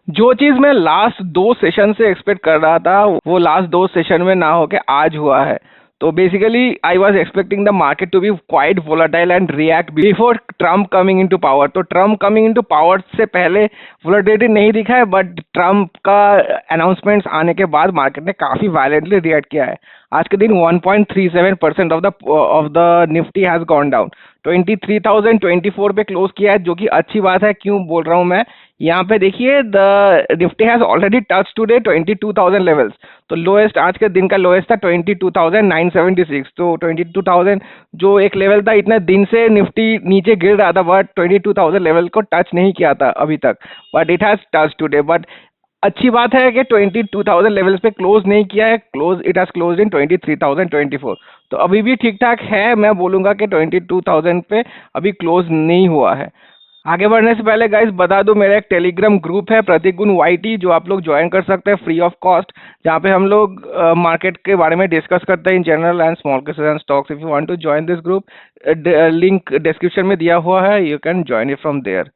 जो चीज मैं लास्ट 2 सेशन से एक्सपेक्ट कर रहा था वो लास्ट 2 सेशन में ना होके आज हुआ है। तो basically I was expecting the market to be quite volatile and react before Trump coming into power. तो ट्रम्प कमिंग इनटू पावर से पहले वोलाटिलिटी नहीं दिखा है, बट ट्रम्प का अनाउंसमेंट्स आने के बाद मार्केट ने काफी वायलेंटली रिएक्ट किया है। आज के दिन 1.37% of the Nifty has gone down. 23,024 पे क्लोज किया है, जो कि अच्छी बात है। क्यों बोल रहा हूँ मैं, यहाँ पे देखिए the Nifty has already touch today 22,000 levels. तो लोएस्ट, आज के दिन का लोएस्ट था 22,976। तो 22,000 जो एक लेवल था, इतने दिन से निफ्टी नीचे गिर रहा था, बट 22,000 लेवल को टच नहीं किया था अभी तक, but it has touch today. But अच्छी बात है कि 22,000 लेवल्स पे क्लोज नहीं किया है, close it has close in 23,024। तो अभी भी ठीक ठाक है। मैं बोलूंगा कि 22,000 पे अभी क्लोज नहीं हुआ है। आगे बढ़ने से पहले गाइस बता दूं, मेरा एक टेलीग्राम ग्रुप है प्रतिगुण वाईटी, जो आप लोग ज्वाइन कर सकते हैं फ्री ऑफ कॉस्ट, जहां पे हम लोग मार्केट के बारे में डिस्कस करते हैं in general and small caps and stocks. If you want to join this group, link description में दिया हुआ है, you can join it from there.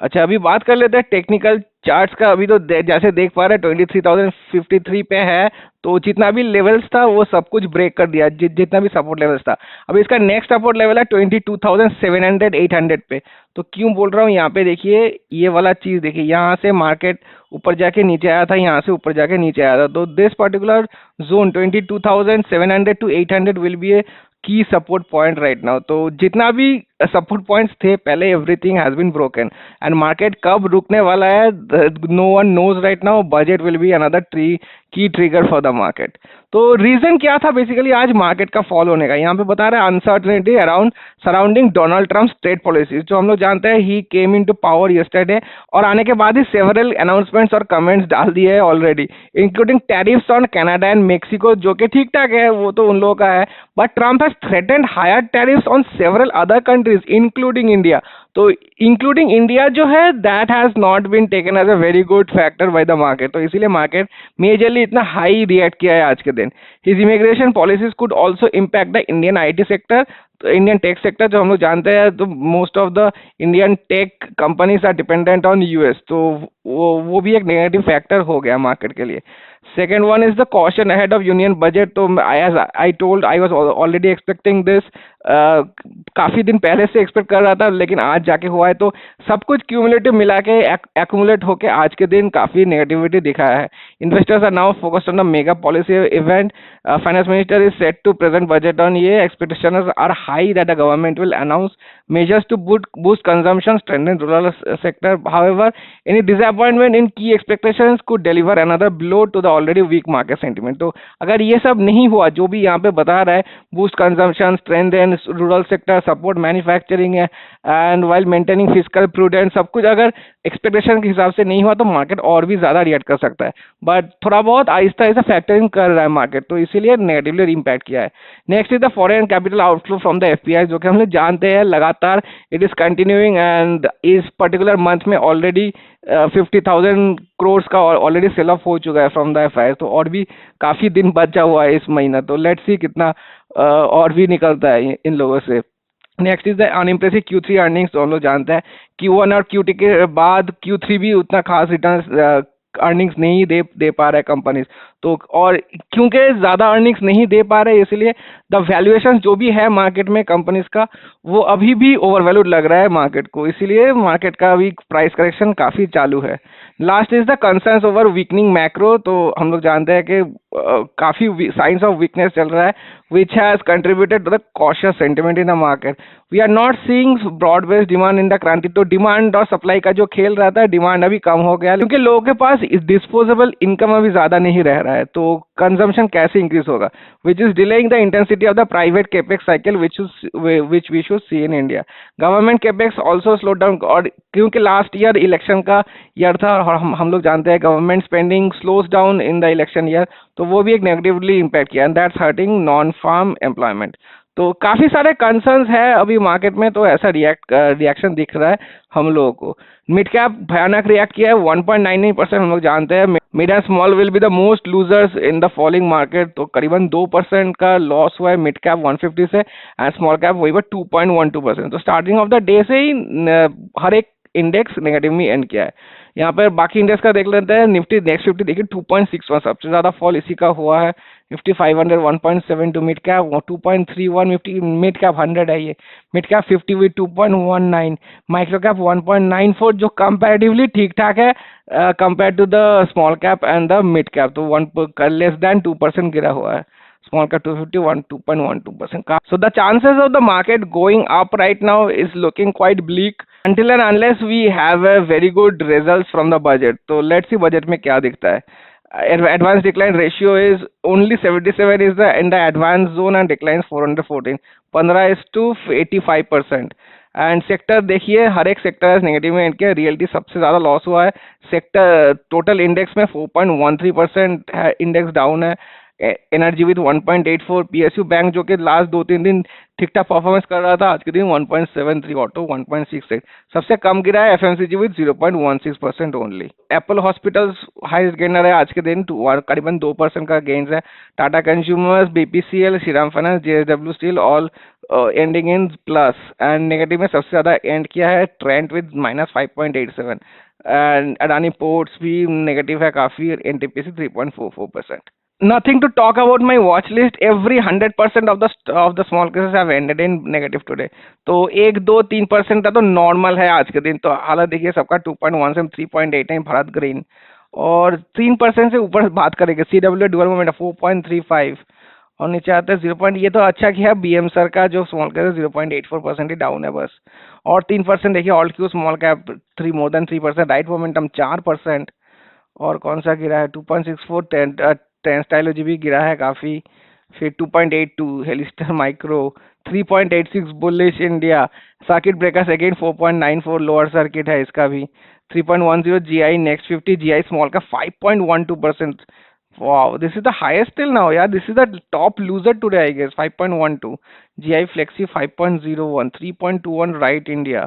अच्छा, अभी बात कर लेते हैं टेक्निकल चार्ट्स का। अभी तो जैसे देख पा रहे हैं 23,053 पे है, तो जितना भी लेवल्स था वो सब कुछ ब्रेक कर दिया, जितना भी सपोर्ट लेवल्स था। अब इसका नेक्स्ट सपोर्ट लेवल है 22,700 800 पे। तो क्यों बोल रहा हूँ, यहाँ पे देखिए ये वाला चीज देखिए, यहाँ से मार्केट ऊपर जाके नीचे आया था, यहाँ से ऊपर जाके नीचे आया था। तो this particular zone 22,700 to 800 will be a key support point right now. तो जितना भी सपोर्ट पॉइंट्स थे पहले, everything has been broken and market कब रुकने वाला है, no one knows right now. Budget will be another key trigger for the market. तो रीजन क्या था बेसिकली आज मार्केट का फॉल होने का, यहाँ पे बता रहे हैं uncertainty around surrounding Donald Trump trade policies. जो हम लोग जानते हैं ही केम इन टू पावर यस्टरडे, और आने के बाद ही सेवरल अनाउंसमेंट्स और कमेंट्स डाल दिए हैं already, including tariffs on Canada and Mexico, जो कि ठीक ठाक है, वो तो उन लोगों का है। But Trump has threatened higher tariffs on several other countries including India. तो इंक्लूडिंग इंडिया जो है, that has not been taken as a very good factor by the market. तो इसीलिए मार्केट मेजरली इतना हाई रिएक्ट किया है आज के दिन। His immigration policies could also impact the Indian IT sector, तो इंडियन टेक सेक्टर जो हम लोग जानते हैं, तो most of the Indian tech companies are dependent on US. तो वो भी एक नेगेटिव फैक्टर हो गया मार्केट के लिए। Second one is the caution ahead of union budget. तो I was already expecting this, काफी दिन पहले से एक्सपेक्ट कर रहा था, लेकिन आज जाके हुआ है। तो सब कुछ क्यूमुलेटिव मिला के एक्यूमुलेट होके आज के दिन काफी नेगेटिविटी दिखाया है। Investors are now focused on the mega policy event. Finance minister is set to present budget on ये। Expectations are high that the government will announce measures to boost consumption, strengthen rural sector. However, any disappointment in key expectations could deliver another blow to the already weak market sentiment. तो अगर ये सब नहीं हुआ जो भी यहाँ पे बता रहा है, boost consumption, strengthen rural sector, support manufacturing and while maintaining physical prudence, सब कुछ अगर एक्सपेक्टेशन के हिसाब से नहीं हुआ तो मार्केट और भी ज्यादा रिएक्ट कर सकता है। बट थोड़ा बहुत आहिस्ता आहिस्ता फैक्टरिंग कर रहा है मार्केट, तो इसीलिए नेगेटिवली इम्पैक्ट किया है। Next is the foreign capital outflow from the FPI, जो कि हम लोग जानते हैं लगातार इट इज कंटिन्यूइंग, एंड इस पर्टिकुलर मंथ में ऑलरेडी 50,000 करोड़ का ऑलरेडी सेल ऑफ हो चुका है फ्रॉम द एफआई। तो और भी काफी दिन बचा हुआ है इस महीना, तो लेट्स सी कितना और भी निकलता है इन लोगों से। Next is the unimpressive Q3 earnings. तो हम लोग जानते हैं Q1 और Q2 के बाद Q3 भी उतना खास रिटर्न अर्निंग्स नहीं दे पा रहे कंपनीज। तो और क्योंकि ज्यादा अर्निंग्स नहीं दे पा रहे, इसलिए द वैल्यूएशन जो भी है मार्केट में कंपनीज का, वो अभी भी ओवरवैल्यूड लग रहा है मार्केट को, इसीलिए मार्केट का अभी प्राइस करेक्शन काफी चालू है। Last is the concerns over weakening macro. तो हम लोग जानते हैं कि काफी साइंस ऑफ वीकनेस चल रहा है, which has contributed to the cautious sentiment in the market. We are not seeing broad based demand in the क्रांति। तो डिमांड और सप्लाई का जो खेल रहा था, डिमांड अभी कम हो गया क्योंकि लोगों के पास डिस्पोजेबल इनकम अभी ज्यादा नहीं रह रहा है। तो कंजम्पशन कैसे इंक्रीज होगा, which is delaying the intensity of the private capex cycle which we should see in India. Government capex also slow down, और क्योंकि लास्ट ईयर इलेक्शन का ईयर था और हम लोग जानते हैं government spending slows down in the election year, तो वो भी एक नेगेटिवली इम्पैक्ट किया, and that's hurting non farm employment. तो काफी सारे कंसर्न्स है अभी मार्केट में, तो ऐसा रिएक्शन दिख रहा है हम लोगों को। मिड कैप भयानक रिएक्ट किया है 1.99%। हम लोग जानते हैं mid and small will be the most losers in the falling market. तो करीबन 2% का लॉस हुआ है मिड कैप 150 से, एंड स्मॉल कैप वही पर 2.12%। तो स्टार्टिंग ऑफ द डे से ही हर एक इंडेक्स नेगेटिव में एंड किया है। यहाँ पर बाकी इंडेक्स का देख लेते हैं। निफ्टी नेक्स्ट 50 देखिए 2.61 सबसे ज्यादा फॉल इसी का हुआ है। Nifty 500 1.72, mid cap 2.31, Nifty mid cap 100 है, ये mid cap 50 with 2.19, micro cap 1.94 जो कंपैरेटिवली ठीक ठाक है compare to the small cap and the mid cap. तो लेस देन 2% गिरा हुआ है। Small cap 251 2.12%. So the chances of the market going up right now is looking quite bleak until and unless we have a very good results from the budget. So let's see budget में क्या दिखता है। Advanced decline ratio is only 77 is the in the advanced zone and declines 414. 15 is to 85%. And sector देखिए हर एक sector है negative में इनके। Realty सबसे ज़्यादा लॉस हुआ है। सेक्टर टोटल इंडेक्स में 4.13% है, इंडेक्स डाउन है। एनर्जी विद 1.84, पीएसयू बैंक जो कि लास्ट 2-3 दिन ठीक ठाक परफॉर्मेंस कर रहा था, आज के दिन 1.73, ऑटो 1.68। सबसे कम गिरा है FMCG with 0.16% only. Apple hospitals highest gainer है आज के दिन, करीबन 2% का गेन्स है। Tata consumers, BPCL, Shriram finance, JSW steel all ending in plus. And negative में सबसे ज्यादा एंड किया है Trent with -5.87 and Adani ports भी नेगेटिव है काफी, NTPC 3.44%। Nothing to talk about my watch list. Every 100% of the small cases have ended in negative today. तो 1-2-3% का तो नॉर्मल है आज के दिन। तो हालत देखिए सबका 2.1 से 3.89 भारत ग्रीन, और 3% से ऊपर बात करेंगे सीडब्ल्यू डुअल मोमेंट 4.35, और नीचे आते हैं 0. ये तो अच्छा किया बीएम सर का जो स्मॉल कैप 0.84% ही डाउन है बस। और 3% देखिए all Q small cap 3 more than 3%, right momentum 4%, और कौन सा गिरा है 2.64 टेंस्टाइलोजी भी गिरा है काफी। फिर 2.82 हेलिस्टर micro, 3.86 bullish India, circuit breakers again 4.94 lower circuit है इसका भी। 3.10 जीआई नेक्स्ट 50, जीआई स्मॉल का 5.12%। Wow, this is the highest till now. Yeah, this is the top loser today, I guess. 5.12. GI Flexi 5.01, 3.21 Right India,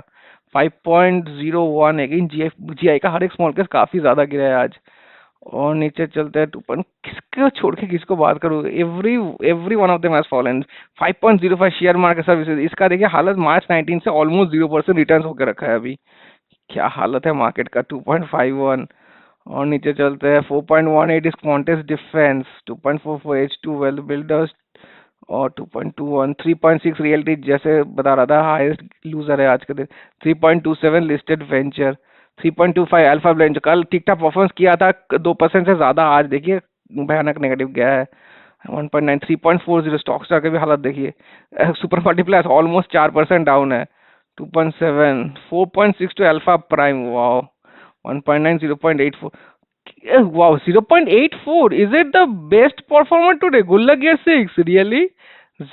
5.01 again GI का हर एक small case काफी ज्यादा गिरा है आज। और नीचे चलते हैं 2. किसको छोड़ के किसको बात करूँ, every one of them has fallen. 5.05 share market services, इसका देखिए हालत मार्च 19 से ऑलमोस्ट 0% रिटर्न होकर रखा है अभी। क्या हालत है मार्केट का, 2.51। और नीचे चलते हैं 4.18 इज क्वांटस डिफेंस, 2.44 H2 वेल बिल्डर्स, और 2.21 3.6 रियल्टी जैसे बता रहा था हाईएस्ट लूजर है आज के दिन। 3.27 लिस्टेड वेंचर, 3.25 अल्फा ब्लेंड जो कल ठीक ठाक परफॉर्मेंस किया था 2% से ज्यादा, आज देखिए भयानक नेगेटिव गया है। 1.9 3.40 स्टॉक स्टार की भी हालत देखिए। सुपर मल्टीप्लायर ऑलमोस्ट 4% डाउन है। 2.7 4.62 alpha prime, wow 1.9 0.84, wow 0.84, is it the best performer today? Gulla Gear 6 really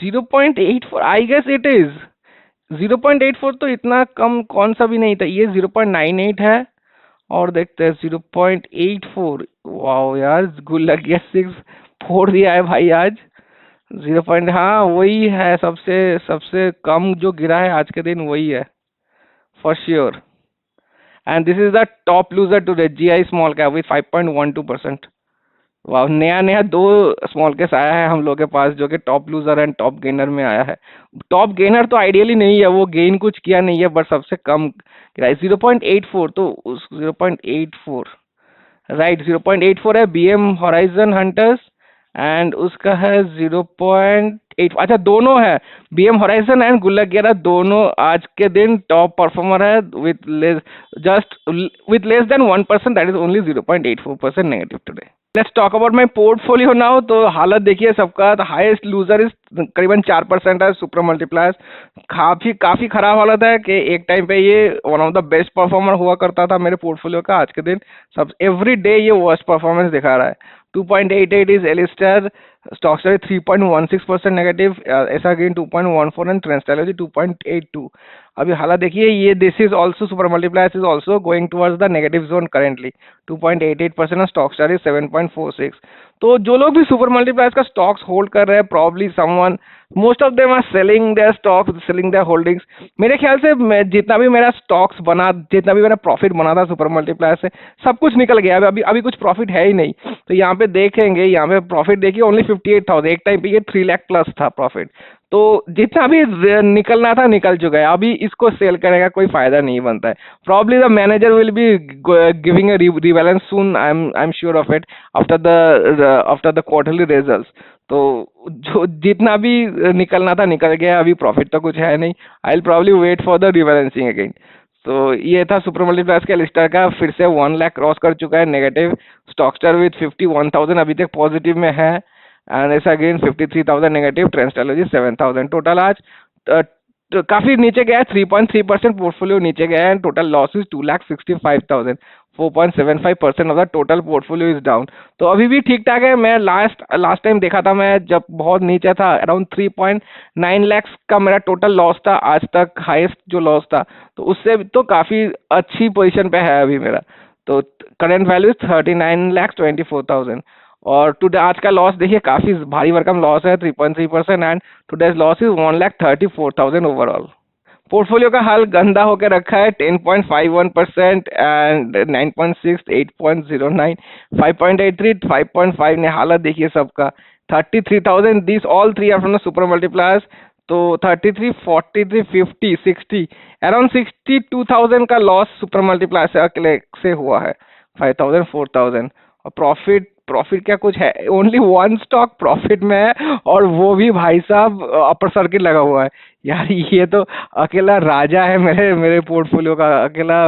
0.84, I guess it is 0.84। तो इतना कम कौन सा भी नहीं था, ये 0.98 है। और देखते हैं 0.84, वाओ यार गुल्ला गियर 6 फोड़ दिया है भाई आज। 0. हाँ वही है, सबसे कम जो गिरा है आज के दिन वही है for sure. And this is the top loser today, GI small cap with 5.12%। वाह, नया 2 स्मॉल केस आया है हम लोग के पास जो कि top loser and top gainer में आया है। टॉप गेनर तो आइडियली नहीं है, वो गेन कुछ किया नहीं है, बट सबसे कम गिरा 0.84। तो उस 0.84 राइट 0.84 है बीएम हॉराइजन हंटर्स, एंड उसका है 0.8। अच्छा दोनों है, बीएम हॉराइजन एंड गुल्ला गियर दोनों आज के दिन टॉप परफॉर्मर है with less than 1%, that is only 0.84% negative today. Let's talk about my portfolio now. तो हालत देखिए सबका, द हाईएस्ट लूजर इज करीबन 4% है सुपर मल्टीप्लायर्स। काफी खराब हालत है कि एक टाइम पे ये one of the best performer हुआ करता था मेरे पोर्टफोलियो का, आज के दिन सब एवरी डे ये वर्स्ट परफॉर्मेंस दिखा रहा है। 2.88 इज एलिस्टर, स्टॉक 3.16% नेगेटिव, ऐसा गेन 2.14 एंड ट्रेंस्टाइलोजी 2.82। अभी हालत देखिए ये this is also super multipliers is also going towards the negative zone currently, 2.88% और स्टॉक स्टार इज 7.46। तो जो लोग भी सुपर मल्टीप्लायर्स का स्टॉक्स होल्ड कर रहे हैं, probably someone most of them are selling their stocks, selling their holdings. मेरे ख्याल से जितना भी मेरा स्टॉक्स बना, जितना भी मेरा प्रॉफिट बना था सुपर मल्टीप्लायर से, सब कुछ निकल गया। अभी कुछ प्रॉफिट है ही नहीं। तो यहाँ पे देखेंगे, यहाँ पे प्रॉफिट देखिए ओनली 58,000, एक टाइम पे ये 3 लाख प्लस था प्रॉफिट। तो जितना भी निकलना था निकल चुका है, अभी इसको सेल करने का कोई फायदा नहीं बनता है। Probably the manager will be giving a rebalance soon, I am sure of it, after the quarterly results. तो जो जितना भी निकलना था निकल गया, अभी प्रॉफिट तो कुछ है नहीं। I will probably wait for the rebalancing again. तो ये था सुपर मल्टीप्लास के लिस्टर का, फिर से 1 लाख क्रॉस कर चुका है नेगेटिव। स्टॉकस्टार विथ 51,000 अभी तक पॉजिटिव में है, एंड ऐसा अगेन 53,000 नेगेटिव। ट्रेंड्सटेलॉजी 7,000 टोटल आज। तो काफी नीचे गया है, 3.3% पोर्टफोलियो नीचे गया है। Total losses 2,65,000, 4.75% of the total portfolio is down. तो अभी भी ठीक ठाक है। मैं लास्ट टाइम देखा था, मैं जब बहुत नीचे था, अराउंड 3.9 lakhs का मेरा टोटल लॉस था आज तक, हाईएस्ट जो लॉस था। तो उससे तो काफी अच्छी पोजीशन पे है अभी मेरा। तो करंट वैल्यू 39,24,000। और टुडे आज का लॉस देखिए, काफी भारी भरकम लॉस है, 3.3%, and today's loss is 1,34,000 overall. Portfolio का हाल गंदा होकर रखा है, 10.51% एंड 9.6, 8.09, 5.83, 5.5 ने हालत देखिए सबका। 33,000, this all three are from the super multipliers. तो 33, 43, 50, 60, अराउंड 62,000 का लॉस सुपर मल्टीप्लायर से अकेले से हुआ है। 5,000, 4,000। और प्रॉफिट प्रॉफिट क्या कुछ है, ओनली वन स्टॉक प्रॉफिट में है, और वो भी भाई साहब अपर सर्किट लगा हुआ है। यार ये तो अकेला राजा है मेरे मेरे पोर्टफोलियो का, अकेला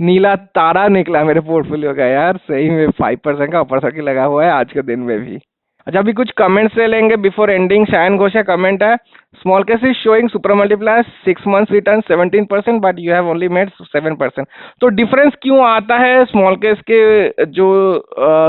नीला तारा निकला मेरे पोर्टफोलियो का यार। सही में 5% का अपर सर्किट लगा हुआ है आज के दिन में भी। अच्छा, अभी कुछ कमेंट्स ले लेंगे बिफोर एंडिंग। शायन घोष का कमेंट है, small case is showing super multiplier 6 months return 17%, but you have only made 7%। तो डिफरेंस क्यों आता है स्मॉल केस के जो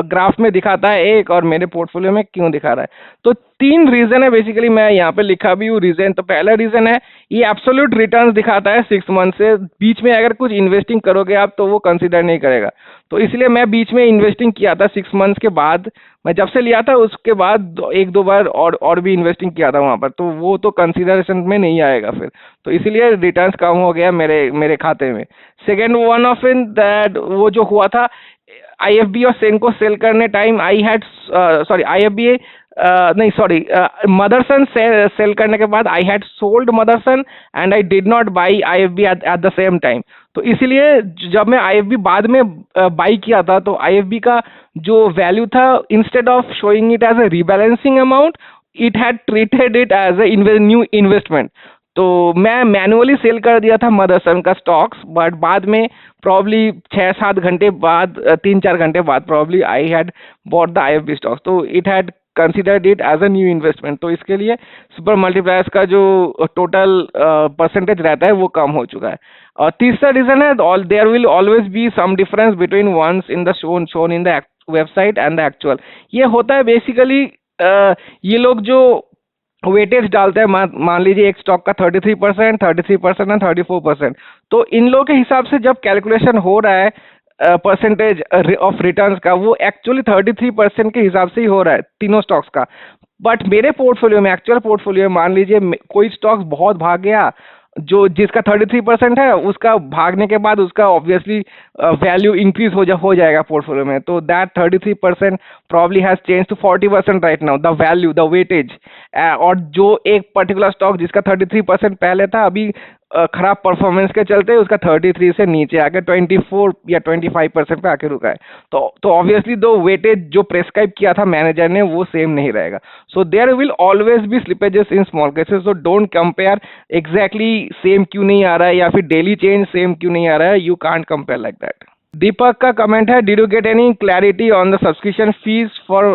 ग्राफ में दिखाता है एक, और मेरे पोर्टफोलियो में क्यों दिखा रहा है? तो 3 रीजन है बेसिकली, मैं यहाँ पे लिखा भी हूँ रीजन। तो पहला रीजन है, ये एब्सोल्यूट रिटर्न्स दिखाता है 6 मंथ से। बीच में अगर कुछ इन्वेस्टिंग करोगे आप तो वो कंसिडर नहीं करेगा। तो इसलिए मैं बीच में इन्वेस्टिंग किया था 6 मंथ्स के बाद। मैं जब से लिया था उसके बाद एक दो बार और भी इन्वेस्टिंग किया था वहां पर, तो वो तो कंसिडरेशन में नहीं आएगा फिर। तो इसीलिए रिटर्न्स कम हो गया मेरे मेरे खाते में। Second one of in that, वो जो हुआ था आईएफबी और सेंको सेल करने time, I had sorry IFB नहीं सॉरी मदरसन सेल करने के बाद I had sold Motherson, and I did not by IFB at the same time. तो इसीलिए जब मैं आईएफबी बाद में बाई किया था, तो आईएफबी का जो वैल्यू था, instead of showing it as a rebalancing amount, it had treated it as a new investment. तो मैं मैनुअली सेल कर दिया था मदरसन का स्टॉक्स, बट बाद में प्रॉब्ली 6-7 घंटे बाद, 3-4 घंटे बाद probably I had bought the IFB stocks. तो it had considered it as a new investment. तो इसके लिए सुपर मल्टीप्लायर्स का जो टोटल परसेंटेज रहता है वो कम हो चुका है। और तीसरा रीजन है, all there will always be some difference between ones in the shown in the website and the actual. ये होता है बेसिकली, ये लोग जो वेटेज डालते हैं, मान लीजिए एक स्टॉक का 33%, 33% एंड 34%। तो इन लोगों के हिसाब से जब कैलकुलेशन हो रहा है परसेंटेज ऑफ रिटर्न्स का, वो एक्चुअली 33% के हिसाब से ही हो रहा है तीनों स्टॉक्स का। बट मेरे पोर्टफोलियो में, एक्चुअल पोर्टफोलियो में, मान लीजिए कोई स्टॉक्स बहुत भाग गया, जो जिसका 33% है, उसका भागने के बाद उसका ऑब्वियसली वैल्यू इंक्रीज हो जाएगा पोर्टफोलियो में। तो that 33% probably has change to 40% right now, the value, the weightage. और जो एक पर्टिकुलर स्टॉक जिसका 33% पहले था, अभी खराब परफॉर्मेंस के चलते उसका 33 से नीचे आके 24 या 25% पे आके रुका है। तो ऑब्वियसली दो वेटेज जो प्रेस्क्राइब किया था मैनेजर ने, वो सेम नहीं रहेगा। So there will always be slippages in small cases. So don't compare exactly same क्यों नहीं आ रहा है, या फिर डेली चेंज सेम क्यों नहीं आ रहा है। You can't compare like that. Deepak का कमेंट है, did you get any clarity on the subscription fees for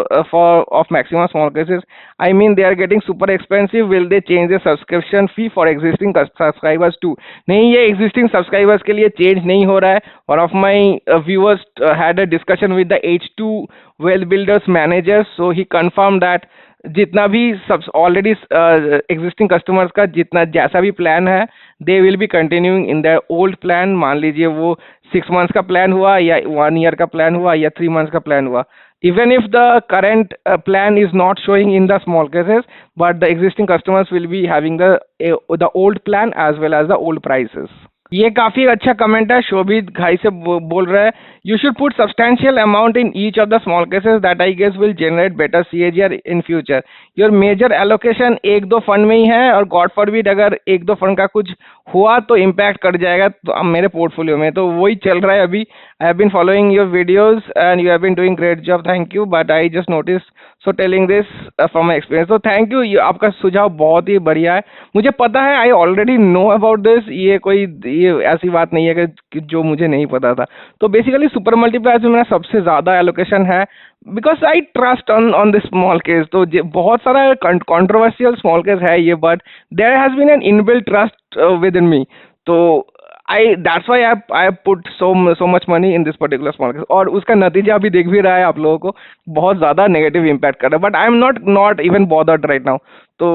of maximum small cases? I mean they are getting super expensive, will they change the subscription fee for existing subscribers too? नहीं, ये existing subscribers के लिए change नहीं हो रहा है। One of my viewers had a discussion with the H2 well builders manager, so he confirm that जितना भी सब ऑलरेडी एग्जिस्टिंग कस्टमर्स का जितना जैसा भी प्लान है, they will be continuing in the old plan. मान लीजिए वो 6 months का प्लान हुआ, या 1 year का प्लान हुआ, या 3 months का प्लान हुआ, even if the current plan is not showing in the small cases, but the existing customers will be having the old plan as well as the old prices. ये काफी अच्छा comment है, शोभित घाई से बोल रहा है, you should put substantial amount in each of the small cases that I guess will generate better CAGR in future. Your major allocation एक दो फंड में ही है, और गॉड फॉरबिड अगर एक दो फंड का कुछ हुआ तो इम्पैक्ट कर जाएगा तो अब मेरे पोर्टफोलियो में, तो वही चल रहा है अभी। I have been following your videos and you have been doing great job, thank you, but I just notice so telling this from my experience, तो थैंक यू, आपका सुझाव बहुत ही बढ़िया है। मुझे पता है, I already know about this, ये ऐसी बात नहीं है कि जो मुझे नहीं पता था। तो बेसिकली सुपर मल्टीप्लायर्स में मेरा सबसे ज्यादा एलोकेशन है, because I trust on this small case. तो बहुत सारा कंट्रोवर्शियल स्मॉल केस है ये, but there has been an inbuilt trust within me. तो that's why I put so much money in this particular small case, और उसका नतीजा अभी देख भी रहा है आप लोगों को, बहुत ज्यादा नेगेटिव इम्पैक्ट कर रहा है, but I am not even bothered right now. तो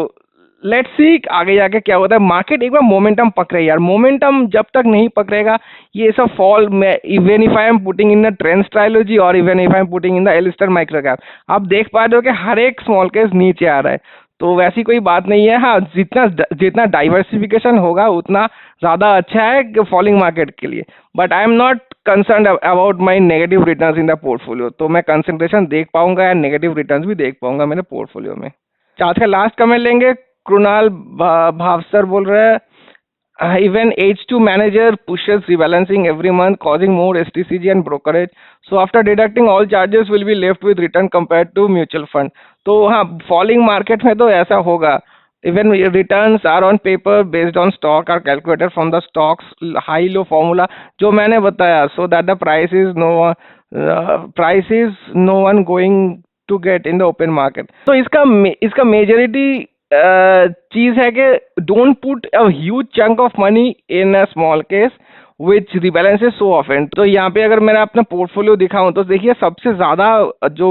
लेट्स सी आगे जाके क्या होता है। मार्केट एक बार मोमेंटम पकड़े यार, मोमेंटम जब तक नहीं पकड़ेगा ये सब फॉल में, even if I am putting in the trends trilogy और even if I am putting in the Alistair micro cap, आप देख पा रहे हो कि हर एक स्मॉल केस नीचे आ रहा है। तो वैसी कोई बात नहीं है। हाँ, जितना जितना डाइवर्सिफिकेशन होगा उतना ज़्यादा अच्छा है फॉलिंग मार्केट के लिए, but I am not concern about my negative returns in the portfolio. तो मैं कंसंट्रेशन देख पाऊंगा या नेगेटिव रिटर्न्स भी देख पाऊंगा मेरे पोर्टफोलियो में। आज का लास्ट कमेंट लेंगे, कृणाल भावसर बोल रहे हैं, even H2 manager pushes rebalancing every month, causing more STCG and brokerage. So after deducting all charges, will be left with return compared to mutual fund. तो हाँ, falling market में तो ऐसा होगा। Even returns are on paper based on stock are calculated from the stocks high low formula जो मैंने बताया, so that the price is no one going to get in the open market. तो इसका majority चीज है कि don't put a huge chunk of money in a small case which rebalances so often. तो यहाँ पे अगर मैं अपना पोर्टफोलियो दिखाऊं तो देखिए सबसे ज्यादा जो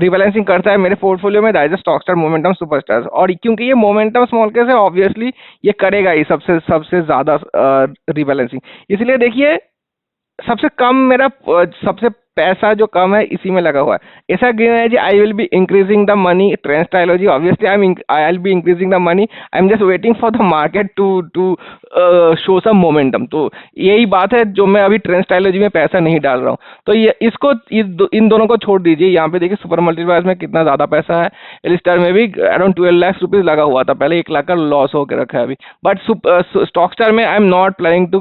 रिबैलेंसिंग करता है मेरे पोर्टफोलियो में, दैट इज स्टॉकस्टार मोमेंटम सुपरस्टार्स। और क्योंकि ये मोमेंटम स्मॉल केस है, ऑब्वियसली ये करेगा ही सबसे ज्यादा रिबैलेंसिंग। इसलिए देखिए सबसे कम मेरा सबसे पैसा जो कम है इसी में लगा हुआ है। ऐसा गिना है जी, I will be increasing the money trends trilogy, obviously I will be increasing the money, I am just waiting for the market to show some momentum. तो यही बात है जो मैं अभी ट्रेंड्स ट्रायोलॉजी में पैसा नहीं डाल रहा हूँ। तो ये इसको इन दोनों को छोड़ दीजिए। यहाँ पे देखिए सुपर मल्टीप्लायर्स में कितना ज्यादा पैसा है, एलिस्टार में भी अराउंड 12 लाख रुपीज लगा हुआ था, पहले 1 लाख का लॉस होकर रखा है अभी। बट स्टॉकस्टार में I am not planning to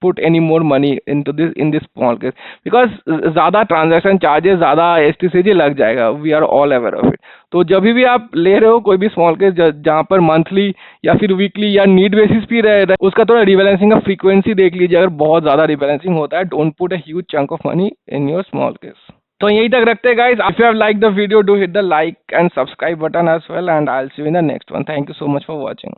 put any more money into this in this small case because ज़्यादा ट्रांजैक्शन चार्जेस, ज़्यादा STCG लग जाएगा, we are all aware of it. तो जब भी आप ले रहे हो कोई भी स्मॉल केस जहाँ पर मंथली या फिर वीकली या नीड बेसिस भी रहे, उसका थोड़ा रिबैलेंसिंग का फ्रीक्वेंसी देख लीजिए। अगर बहुत ज़्यादा रिबैलेंसिंग होता है, don't put a huge chunk of money in your small case. तो यहीं तक रखते हैं guys. If you have like the video, do hit the like and subscribe button as well, and I will see you in the next one. Thank you so much for watching.